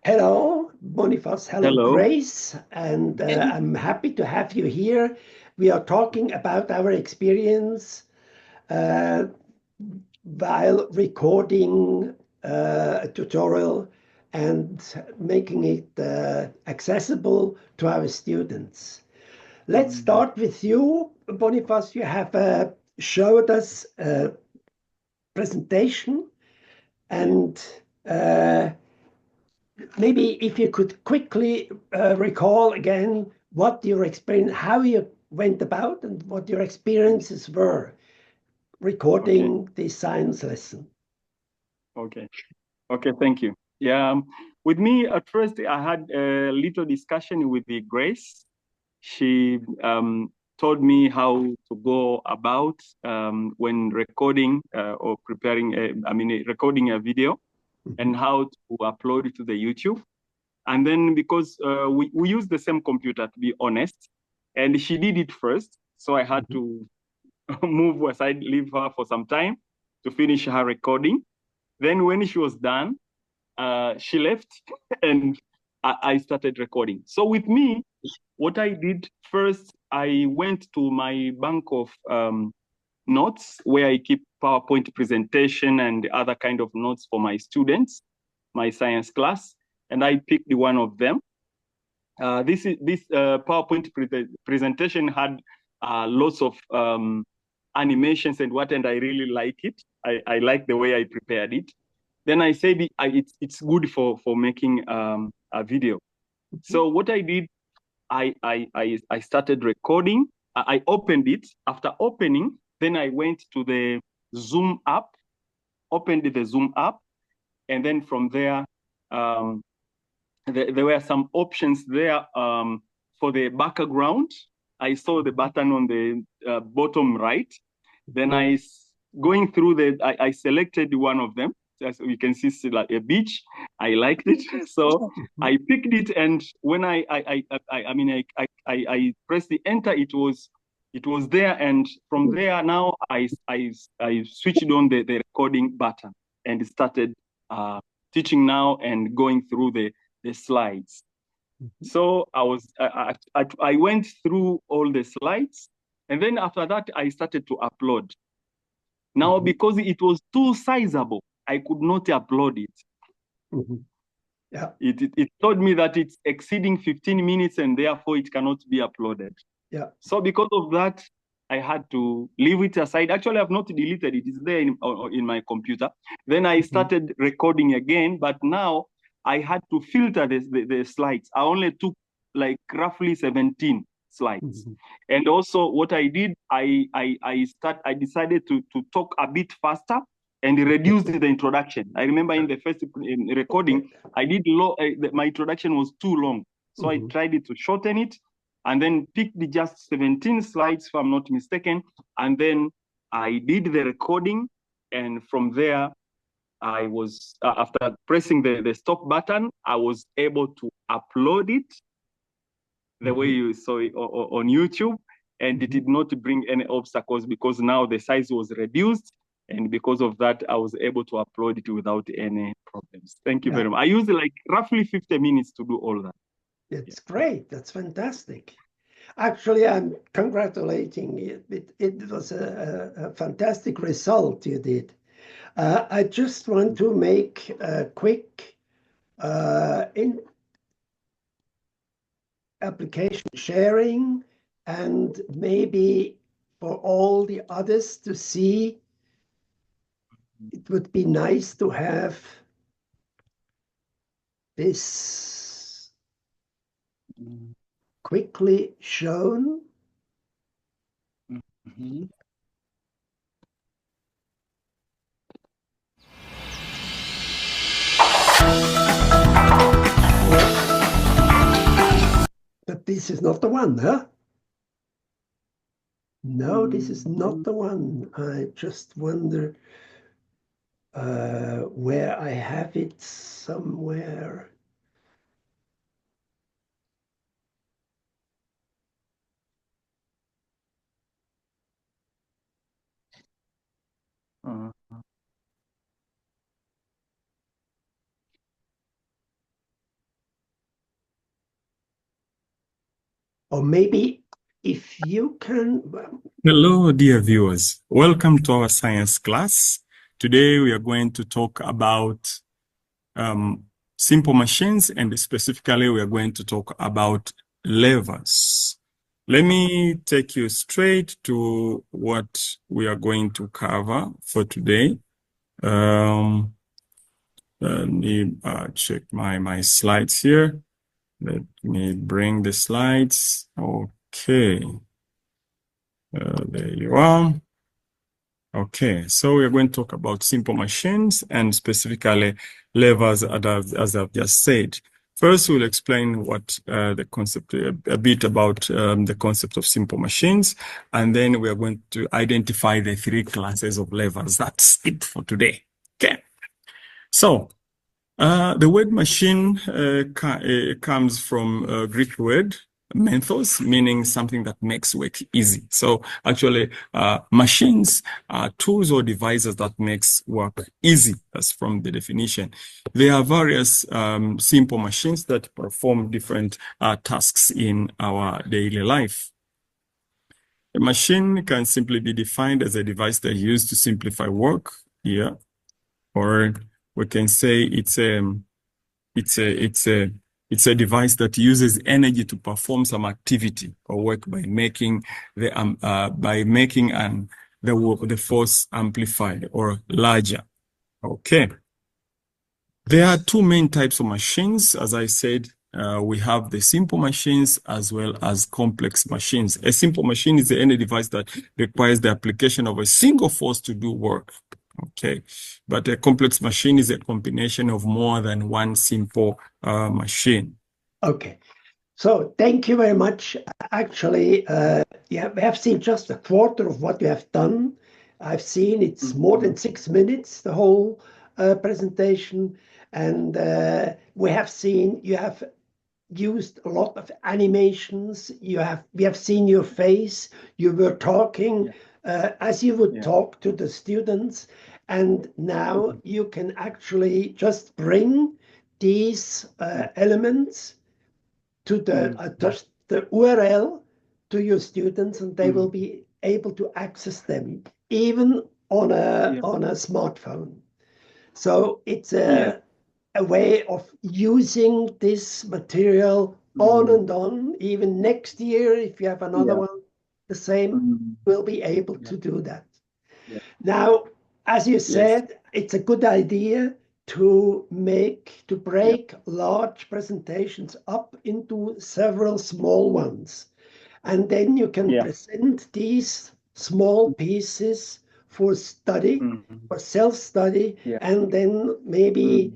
Hello, Boniface. Hello, Hello. Grace. And I'm happy to have you here. We are talking about our experience uh, while recording a tutorial and making it accessible to our students. Let's Mm, start with you, Boniface. You have showed us a presentation yeah. and uh, maybe if you could quickly recall again what your experience, how you went about, and what your Mhm. experiences were Okay. recording this science lesson. Okay. Okay. Thank you. Yeah. With me, at first, I had a little discussion with the Grace. She told me how to go about when recording or preparing, recording a video and Mhm, how to upload it to the YouTube. And then because we use the same computer, to be honest, and she did it first. So I had mhm, to move aside, leave her for some time to finish her recording. Then when she was done, she left and I started recording. So with me, what I did first, I went to my bank of notes where I keep PowerPoint presentation and other kind of notes for my students, my science class, and I picked one of them. This PowerPoint presentation had lots of animations and what, and I really like it. I like the way I prepared it. Then I said it's good for making a video. mhm, So what I did, I started recording. I opened it. After opening, then I went to the Zoom app, opened the Zoom app, and then from there, um, there were some options there for the background. I saw the mhm, button on the bottom right. Then mhm, going through I selected one of them. As you can see, it's like a beach. I liked it, so mhm, I picked it. And when I pressed the enter, it was there. And from there, now I switched on the recording button and started uh, teaching now and going through the slides. mhm, So I went through all the slides, and then after that I started to upload. Now mhm, because it was too sizable, I could not upload it. mhm. Yeah, It told me that it's exceeding 15 minutes and therefore it cannot be uploaded. yeah. So because of that, I had to leave it aside. Actually, I've not deleted it. It's there in my computer. Then I Mhm, started recording again, but now I had to filter the slides. I only took like roughly 17 slides. mhm, And also what I did, I decided to talk a bit faster and reduce the introduction. I remember in the first recording, I did my introduction was too long. So I mhm, tried it to shorten it and then picked just 17 slides, if I'm not mistaken. And then I did the recording. And from there, I was, after pressing the stop button, I was able to upload it the way mhm, you saw it on YouTube. And it mhm. did not bring any obstacles because now the size was reduced. And because of that, I was able to upload it without any problems. Thank you Yeah, very much. I used like roughly 50 minutes to do all that. Yeah. it's great. That's fantastic. Actually, I'm congratulating you. It was a fantastic result you did. I just want to make a quick in application sharing and maybe for all the others to see, it would be nice to have this quickly shown. Mhm. But this is not the one, huh? No, this is not Mhm. the one. I just wonder where I have it somewhere. Uh, Or maybe if you can. Hello, dear viewers. Welcome to our science class. Today we are going to talk about simple machines, and specifically we are going to talk about levers. Let me take you straight to what we are going to cover for today. Let me check my slides here. Let me bring the slides. Okay. There you are. Okay, so we're going to talk about simple machines and specifically levers, as I've just said. First, we'll explain what the concept, a bit about the concept of simple machines, and then we are going to identify the three classes of levers. That's it for today. Okay, so the word machine comes from Greek word menthos, meaning something that makes work easy. So actually, machines are tools or devices that makes work easy. That's from the definition. There are various simple machines that perform different tasks in our daily life. A machine can simply be defined as a device that is used to simplify work, or we can say it's a device that uses energy to perform some activity or work by making the force amplified or larger. Okay. There are two main types of machines. As I said, we have the simple machines as well as complex machines. A simple machine is any device that requires the application of a single force to do work. Okay, but a complex machine is a combination of more than one simple machine. Okay, so thank you very much. Actually, yeah, we have seen just a quarter of what you have done. I've seen it's more than 6 minutes, the whole presentation, and we have seen you have used a lot of animations. We have seen your face. You were talking as you would talk to the students, and now you can actually just bring these elements to just the URL to your students, and they will be able to access them even on a smartphone. So it's a way of using this material on and on. Even next year, if you have another one, the same, will be able to do that. Now, as you said, it's a good idea to break large presentations up into several small ones. And then you can present these small pieces for study, for self-study, and then maybe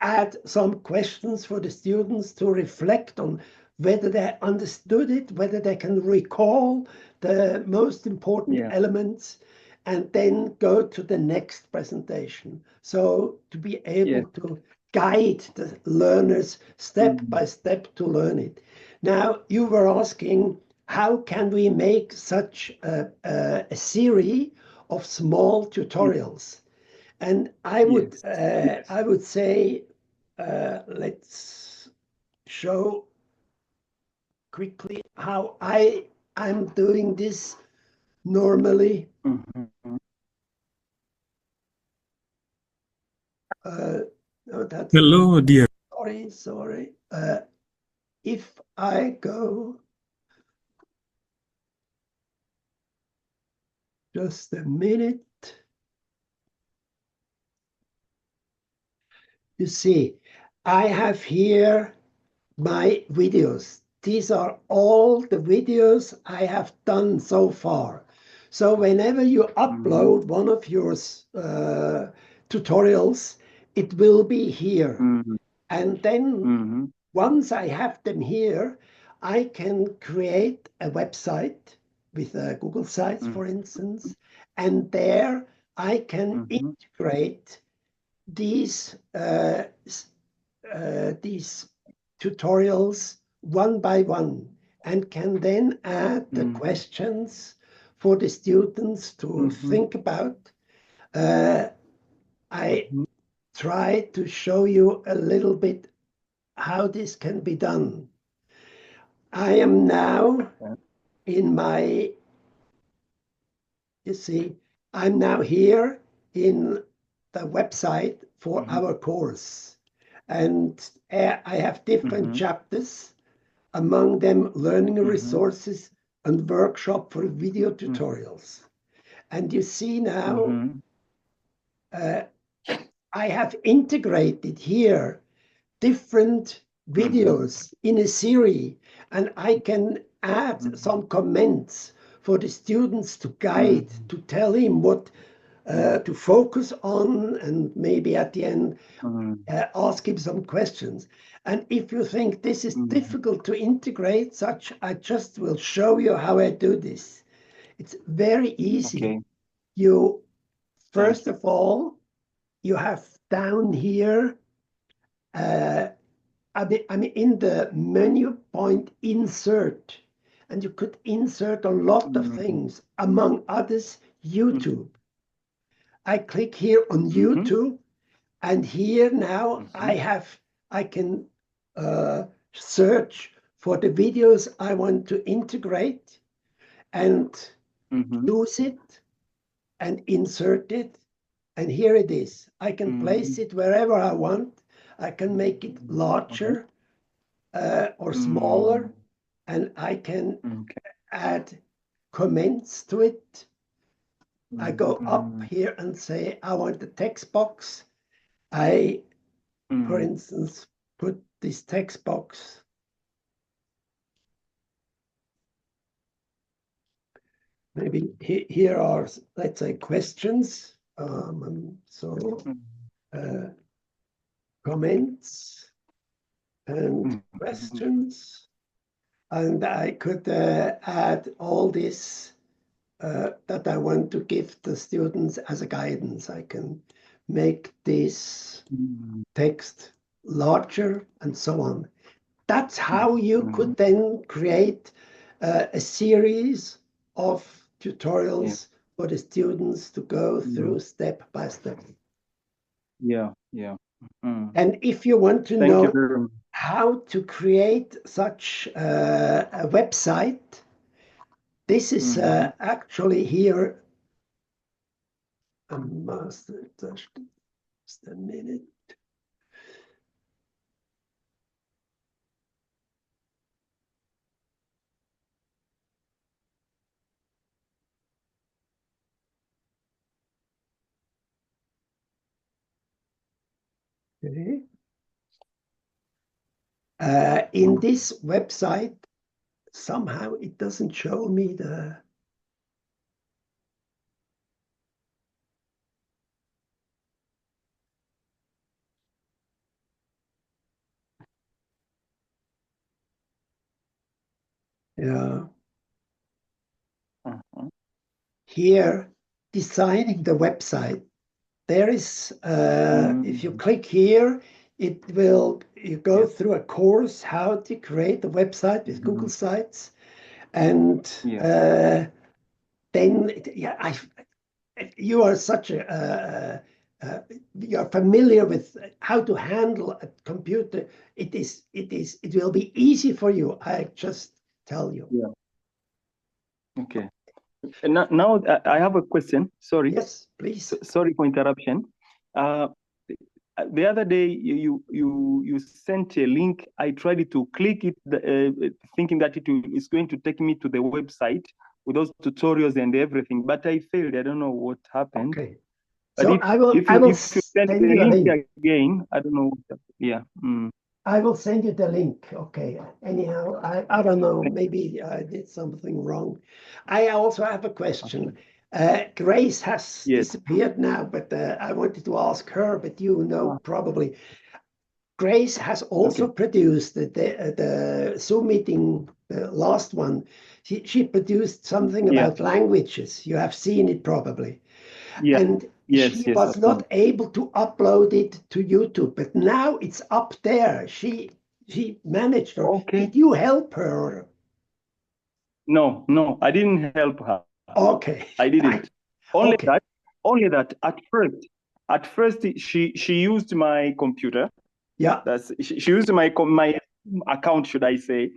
add some questions for the students to reflect on whether they understood it, whether they can recall the most important elements, and then go to the next presentation. So to be able to guide the learners step by step to learn it. Now, you were asking, how can we make such a series of small tutorials? And I would say, let's show quickly how I'm doing this normally. No, that's Hello, dear. Sorry. If I go just a minute, you see, I have here my videos. These are all the videos I have done so far. So whenever you upload one of your tutorials, it will be here. And then once I have them here, I can create a website with Google Sites, for instance, and there I can integrate these tutorials one by one, and can then add the questions for the students to think about. I try to show you a little bit how this can be done. I am now in my, you see, I'm now here in the website for our course. And I have different chapters, among them learning resources and workshop for video tutorials. And you see now, I have integrated here different videos in a series, and I can add some comments for the students to guide, to tell him what to focus on, and maybe at the end ask him some questions. And if you think this is difficult to integrate such, I just will show you how I do this. It's very easy. Okay. You, first of all, you have down here, I mean, in the menu point, insert, and you could insert a lot of things, among others, YouTube. I click here on YouTube, and here now I can search for the videos I want to integrate and choose it and insert it. And here it is. I can place it wherever I want. I can make it larger or smaller, and I can add comments to it. I go up here and say, I want the text box. I, for instance, put this text box. Maybe here are, let's say, questions. Comments and questions. And I could add all this that I want to give the students as a guidance. I can make this text larger and so on. That's how you could then create a series of tutorials for the students to go through step by step. Yeah. And if you want to know how to create such a website, this is actually here. Just a minute. Okay. In this website, somehow it doesn't show me the. Yeah. Here, designing the website. There is, if you click here, it will, you go through a course how to create a website with Google Sites. And then, you are such a, you're familiar with how to handle a computer. It will be easy for you. I just tell you. Yeah. Okay. And now I have a question. Sorry. Yes, please. Sorry for interruption. The other day you sent a link. I tried to click it, thinking that it is going to take me to the website with those tutorials and everything, but I failed. I don't know what happened. Okay. But so I will send the link again, I don't know. Yeah. I will send you the link. Okay. Anyhow, I don't know. Maybe I did something wrong. I also have a question. Grace has disappeared now, but I wanted to ask her, but you know probably. Grace has also produced the Zoom meeting, the last one. She produced something about languages. You have seen it probably. Yeah. And she was not able to upload it to YouTube, but now it's up there. She managed. Did you help her? No, I didn't help her. Okay. I didn't. Only that at first she used my computer. Yeah. She used my account, should I say.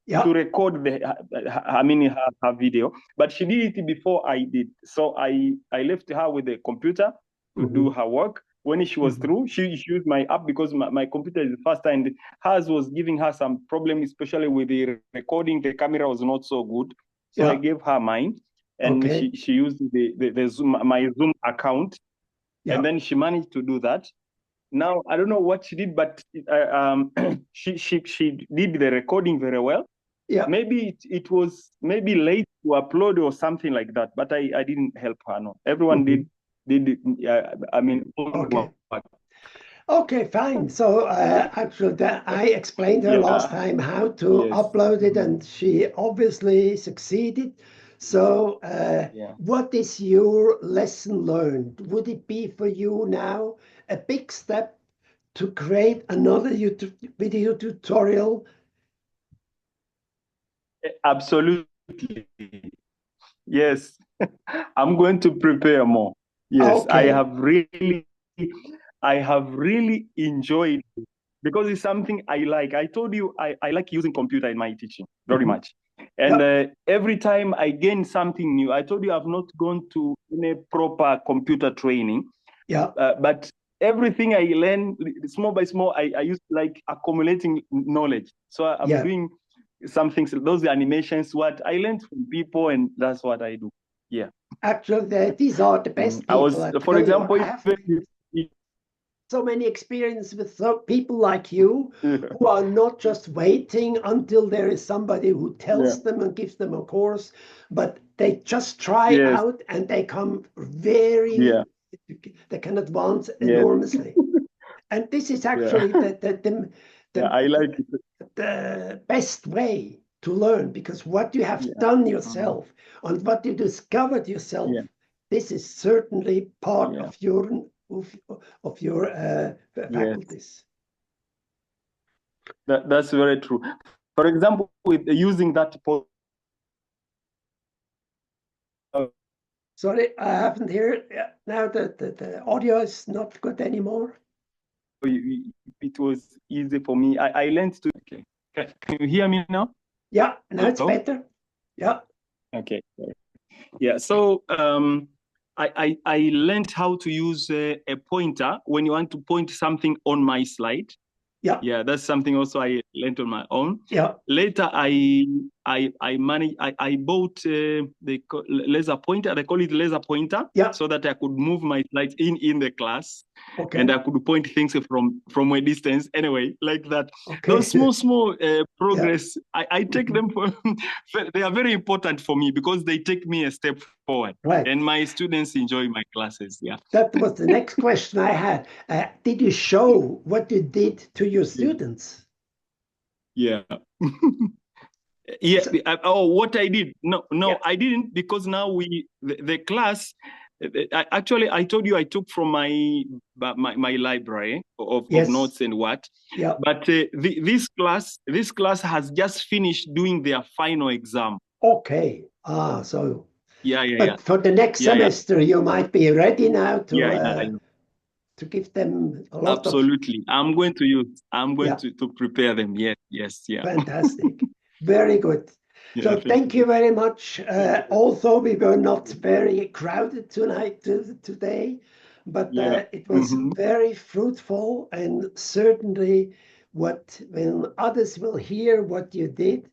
to record her video, but she did it before I did. So I left her with the computer to do her work. When she was through, she used my app because my computer is faster, and hers was giving her some problem, especially with the recording. The camera was not so good. So I gave her mine, and she used the Zoom, my Zoom account, and then she managed to do that. Now I don't know what she did, but she did the recording very well. Yeah, maybe it was maybe late to upload or something like that, but I didn't help her. No, everyone did it. Okay, fine. So actually, I explained her last time how to upload it, and she obviously succeeded. So what is your lesson learned? Would it be for you now a big step to create another YouTube video tutorial? Absolutely. Yes. I'm going to prepare more. Yes, okay. I have really enjoyed it because it's something I like. I told you I like using computer in my teaching very much. And every time I gain something new, I told you I've not gone to any proper computer training. Yeah. But everything I learn, small by small, I used like accumulating knowledge. So I'm doing some things, those animations, what I learned from people, and that's what I do. Yeah. Actually, these are the best people. For example, so many experience with people like you who are not just waiting until there is somebody who tells them and gives them a course, but they just try out and they come very, they can advance enormously. And this is actually I like it. The best way to learn, because what you have done yourself and what you discovered yourself, this is certainly part of your faculties. That's very true. For example, with using that. Sorry, I haven't heard. Now that the audio is not good anymore. It was easy for me. I learned to. Okay. Can you hear me now? Yeah, now it's better. Yeah. Okay. Yeah. So I learned how to use a pointer when you want to point something on my slide. Yeah. Yeah, that's something also I learned on my own. Yeah. Later, I bought the laser pointer. They call it laser pointer. Yeah. So that I could move my slides in the class. Okay. And I could point things from a distance. Anyway, like that. Okay. Those small progress, I take them for. They are very important for me because they take me a step forward. Right. And my students enjoy my classes. Yeah. That was the next question I had. Did you show what you did to your students? Yeah. What I did? No, I didn't, because now the class. Actually, I told you I took from my library of notes and what. Yeah. But this class has just finished doing their final exam. Okay. So. But for the next semester, you might be ready now to give them a lot. Absolutely. I'm going to prepare them. Yes. Fantastic. Very good. So thank you very much. Although we were not very crowded today, but it was very fruitful, and certainly when others will hear what you did,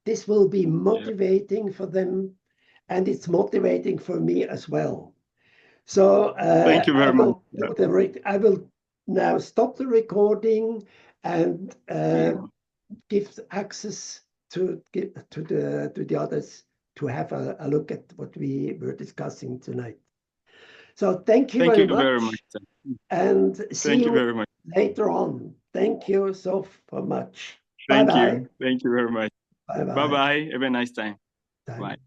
this will be motivating for them, and it's motivating for me as well. So thank you very much. I will now stop the recording and give access to the others to have a look at what we were discussing tonight. So thank you very much. And see you very much later on. Thank you so much. Thank you. Thank you very much. Bye-bye. Have a nice time. Bye.